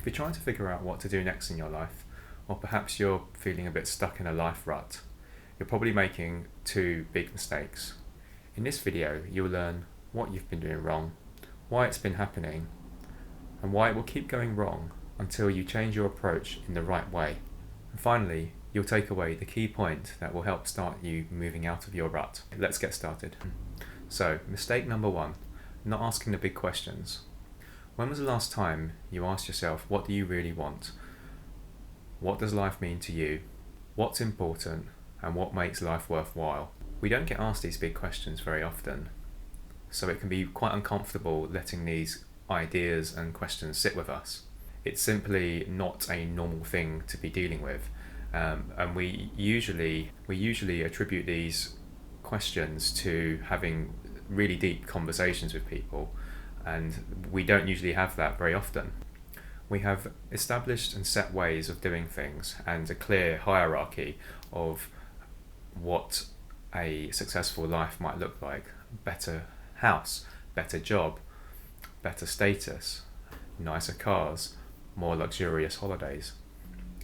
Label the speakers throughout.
Speaker 1: you're trying to figure out what to do next in your life, or perhaps you're feeling a bit stuck in a life rut, you're probably making two big mistakes. In this video, you'll learn what you've been doing wrong, why it's been happening, and why it will keep going wrong until you change your approach in the right way. And finally, you'll take away the key point that will help start you moving out of your rut. Let's get started. So, mistake number one, not asking the big questions. When was the last time you asked yourself, what do you really want? What does life mean to you? What's important? And what makes life worthwhile? We don't get asked these big questions very often, so it can be quite uncomfortable letting these ideas and questions sit with us. It's simply not a normal thing to be dealing with, and we usually attribute these questions to having really deep conversations with people, and we don't usually have that very often. We have established and set ways of doing things and a clear hierarchy of what a successful life might look like. Better house, better job, better status, nicer cars, more luxurious holidays.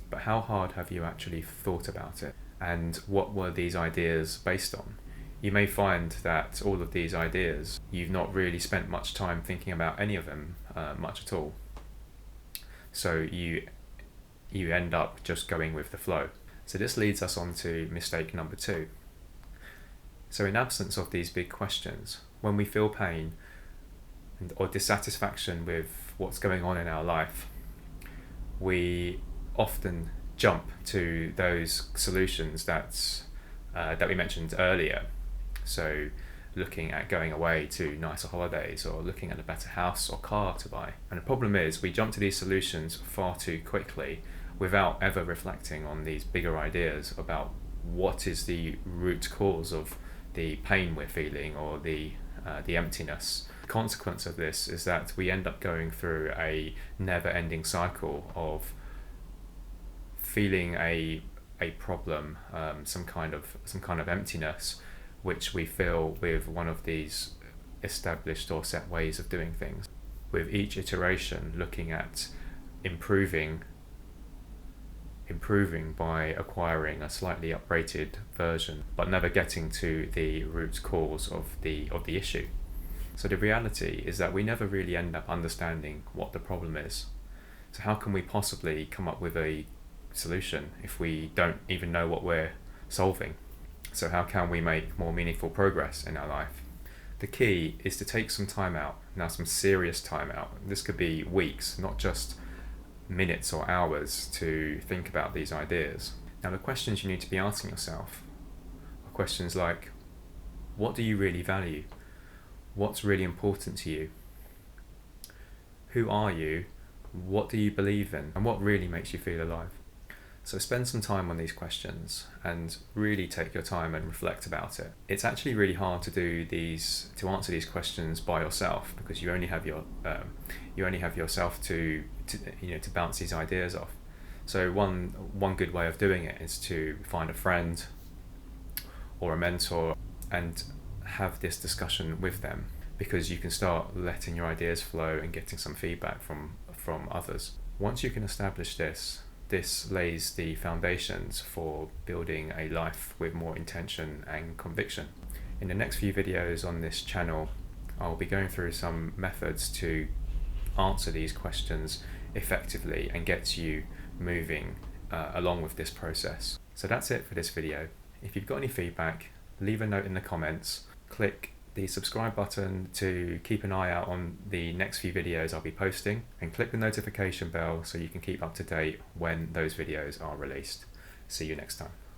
Speaker 1: But how hard have you actually thought about it? And what were these ideas based on? You may find that all of these ideas, you've not really spent much time thinking about any of them much at all. So you end up just going with the flow. So this leads us on to mistake number two. So in absence of these big questions, when we feel pain or dissatisfaction with what's going on in our life, we often jump to those solutions that we mentioned earlier. So looking at going away to nicer holidays, or looking at a better house or car to buy. And the problem is we jump to these solutions far too quickly without ever reflecting on these bigger ideas about what is the root cause of the pain we're feeling, or the emptiness. The consequence of this is that we end up going through a never-ending cycle of feeling a problem, some kind of emptiness, which we feel with one of these established or set ways of doing things. With each iteration, looking at improving by acquiring a slightly uprated version, but never getting to the root cause of the issue. So the reality is that we never really end up understanding what the problem is. So how can we possibly come up with a solution if we don't even know what we're solving? So how can we make more meaningful progress in our life? The key is to take some time out, now some serious time out. This could be weeks, not just minutes or hours, to think about these ideas. Now the questions you need to be asking yourself are questions like, what do you really value? What's really important to you? Who are you? What do you believe in? And what really makes you feel alive? So spend some time on these questions and really take your time and reflect about it. It's actually really hard to answer these questions by yourself, because you only have yourself to bounce these ideas off. So one good way of doing it is to find a friend or a mentor and have this discussion with them, because you can start letting your ideas flow and getting some feedback from others. Once you can establish this lays the foundations for building a life with more intention and conviction. In the next few videos on this channel, I'll be going through some methods to answer these questions effectively and get you moving along with this process. So that's it for this video. If you've got any feedback, leave a note in the comments, click the subscribe button to keep an eye out on the next few videos I'll be posting, and click the notification bell so you can keep up to date when those videos are released. See you next time.